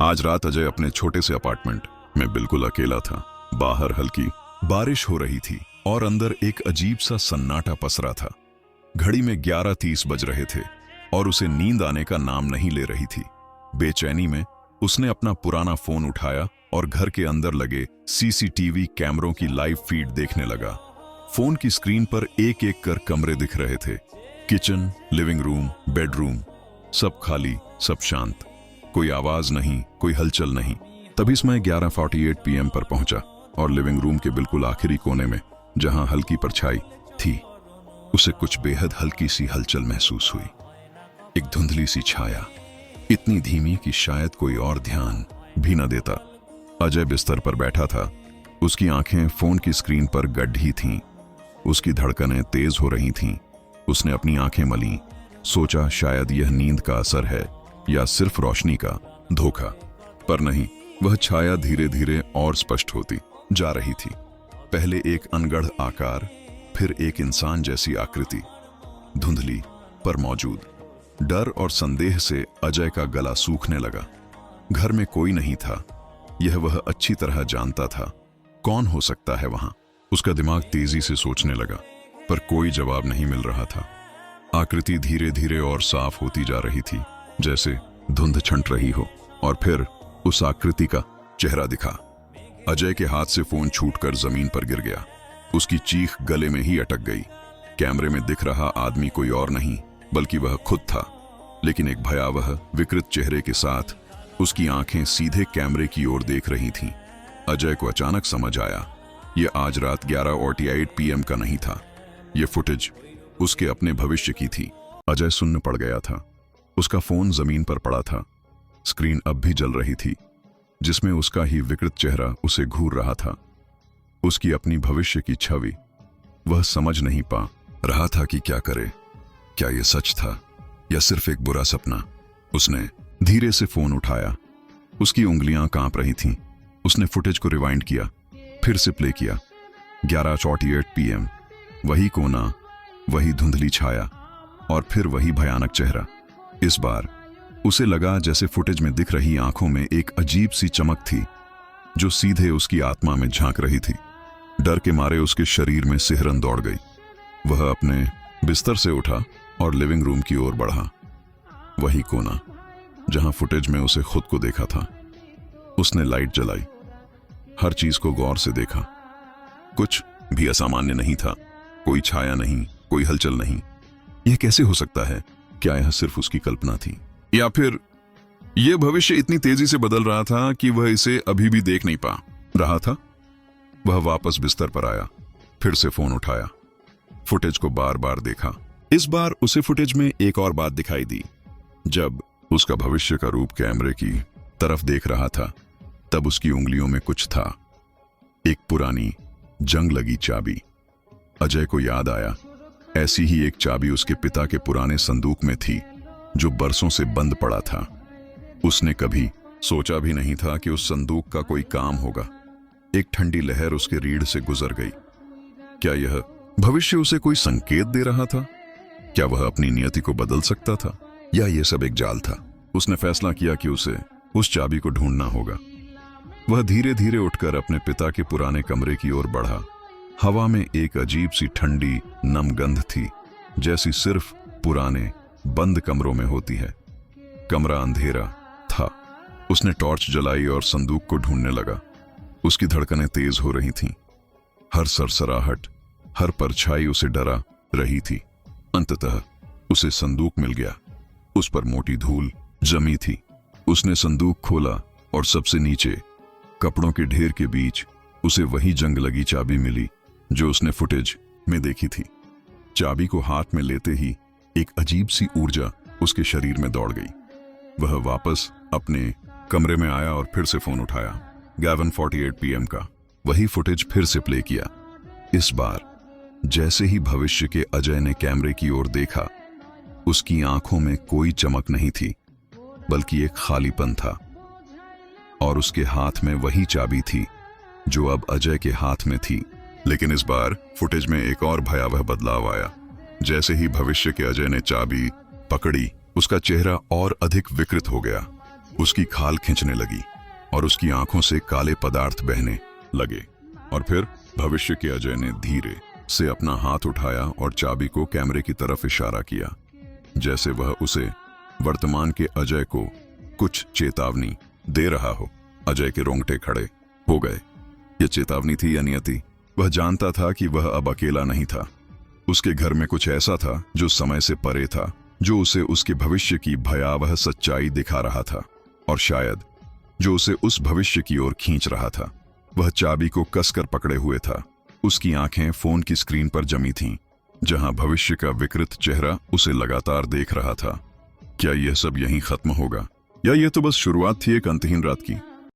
आज रात अजय अपने छोटे से अपार्टमेंट में बिल्कुल अकेला था। बाहर हल्की बारिश हो रही थी और अंदर एक अजीब सा सन्नाटा पसरा था। घड़ी में 11:30 बज रहे थे और उसे नींद आने का नाम नहीं ले रही थी। बेचैनी में उसने अपना पुराना फोन उठाया और घर के अंदर लगे सीसीटीवी कैमरों की लाइव फीड देखने लगा। फोन की स्क्रीन पर एक एक कर कमरे दिख रहे थे। किचन, लिविंग रूम, बेडरूम, सब खाली, सब शांत। कोई आवाज नहीं, कोई हलचल नहीं। तभी मैं 11:48 PM पर पहुंचा और लिविंग रूम के बिल्कुल आखिरी कोने में, जहां हल्की परछाई थी, उसे कुछ बेहद हल्की सी हलचल महसूस हुई। एक धुंधली सी छाया, इतनी धीमी कि शायद कोई और ध्यान भी न देता। अजय बिस्तर पर बैठा था। उसकी आंखें फोन की स्क्रीन पर गड्ढी थीं। उसकी धड़कनें तेज हो रही थीं। उसने अपनी आंखें मलीं, सोचा शायद यह नींद का असर है या सिर्फ रोशनी का धोखा। पर नहीं, वह छाया धीरे धीरे और स्पष्ट होती जा रही थी। पहले एक अनगढ़ आकार, फिर एक इंसान जैसी आकृति, धुंधली पर मौजूद। डर और संदेह से अजय का गला सूखने लगा। घर में कोई नहीं था, यह वह अच्छी तरह जानता था। कौन हो सकता है वहां? उसका दिमाग तेजी से सोचने लगा, पर कोई जवाब नहीं मिल रहा था। आकृति धीरे धीरे और साफ होती जा रही थी, जैसे धुंध छंट रही हो, और फिर उस आकृति का चेहरा दिखा। अजय के हाथ से फोन छूटकर जमीन पर गिर गया। उसकी चीख गले में ही अटक गई। कैमरे में दिख रहा आदमी कोई और नहीं बल्कि वह खुद था, लेकिन एक भयावह विकृत चेहरे के साथ। उसकी आंखें सीधे कैमरे की ओर देख रही थीं। अजय को अचानक समझ आया, यह आज रात 11:48 PM का नहीं था। यह फुटेज उसके अपने भविष्य की थी। अजय सुन्न पड़ गया था। उसका फोन जमीन पर पड़ा था। स्क्रीन अब भी जल रही थी, जिसमें उसका ही विकृत चेहरा उसे घूर रहा था। उसकी अपनी भविष्य की छवि। वह समझ नहीं पा रहा था कि क्या करे। क्या यह सच था या सिर्फ एक बुरा सपना? उसने धीरे से फोन उठाया। उसकी उंगलियां कांप रही थीं। उसने फुटेज को रिवाइंड किया, फिर से प्ले किया। 11:48 PM, वही कोना, वही धुंधली छाया, और फिर वही भयानक चेहरा। इस बार उसे लगा जैसे फुटेज में दिख रही आंखों में एक अजीब सी चमक थी, जो सीधे उसकी आत्मा में झांक रही थी। डर के मारे उसके शरीर में सिहरन दौड़ गई। वह अपने बिस्तर से उठा और लिविंग रूम की ओर बढ़ा। वही कोना जहां फुटेज में उसे खुद को देखा था। उसने लाइट जलाई, हर चीज को गौर से देखा। कुछ भी असामान्य नहीं था। कोई छाया नहीं, कोई हलचल नहीं। यह कैसे हो सकता है? क्या यह सिर्फ उसकी कल्पना थी, या फिर यह भविष्य इतनी तेजी से बदल रहा था कि वह इसे अभी भी देख नहीं पा रहा था? वह वापस बिस्तर पर आया, फिर से फोन उठाया, फुटेज को बार बार देखा। इस बार उसे फुटेज में एक और बात दिखाई दी। जब उसका भविष्य का रूप कैमरे की तरफ देख रहा था, तब उसकी उंगलियों में कुछ था, एक पुरानी जंग लगी चाबी। अजय को याद आया, ऐसी ही एक चाबी उसके पिता के पुराने संदूक में थी, जो बरसों से बंद पड़ा था। उसने कभी सोचा भी नहीं था कि उस संदूक का कोई काम होगा। एक ठंडी लहर उसके रीढ़ से गुजर गई। क्या यह भविष्य उसे कोई संकेत दे रहा था? क्या वह अपनी नियति को बदल सकता था, या यह सब एक जाल था? उसने फैसला किया कि उसे उस चाबी को ढूंढना होगा। वह धीरे धीरे उठकर अपने पिता के पुराने कमरे की ओर बढ़ा। हवा में एक अजीब सी ठंडी नम गंध थी, जैसी सिर्फ पुराने बंद कमरों में होती है। कमरा अंधेरा था। उसने टॉर्च जलाई और संदूक को ढूंढने लगा। उसकी धड़कनें तेज हो रही थीं। हर सरसराहट, हर परछाई उसे डरा रही थी। अंततः उसे संदूक मिल गया। उस पर मोटी धूल जमी थी। उसने संदूक खोला और सबसे नीचे, कपड़ों के ढेर के बीच, उसे वही जंग लगी चाबी मिली जो उसने फुटेज में देखी थी। चाबी को हाथ में लेते ही एक अजीब सी ऊर्जा उसके शरीर में दौड़ गई। वह वापस अपने कमरे में आया और फिर से फोन उठाया। 11:48 PM का वही फुटेज फिर से प्ले किया। इस बार जैसे ही भविष्य के अजय ने कैमरे की ओर देखा, उसकी आंखों में कोई चमक नहीं थी, बल्कि एक खालीपन था। और उसके हाथ में वही चाबी थी जो अब अजय के हाथ में थी। लेकिन इस बार फुटेज में एक और भयावह बदलाव आया। जैसे ही भविष्य के अजय ने चाबी पकड़ी, उसका चेहरा और अधिक विकृत हो गया। उसकी खाल खींचने लगी और उसकी आंखों से काले पदार्थ बहने लगे। और फिर भविष्य के अजय ने धीरे से अपना हाथ उठाया और चाबी को कैमरे की तरफ इशारा किया, जैसे वह उसे वर्तमान के अजय को कुछ चेतावनी दे रहा हो। अजय के रोंगटे खड़े हो गए। यह चेतावनी थी या नियति? वह जानता था कि वह अब अकेला नहीं था। उसके घर में कुछ ऐसा था जो समय से परे था, जो उसे उसके भविष्य की भयावह सच्चाई दिखा रहा था, और शायद जो उसे उस भविष्य की ओर खींच रहा था। वह चाबी को कसकर पकड़े हुए था। उसकी आंखें फोन की स्क्रीन पर जमी थीं, जहां भविष्य का विकृत चेहरा उसे लगातार देख रहा था। क्या यह सब यहीं खत्म होगा, या यह तो बस शुरुआत थी एक अंतहीन रात की?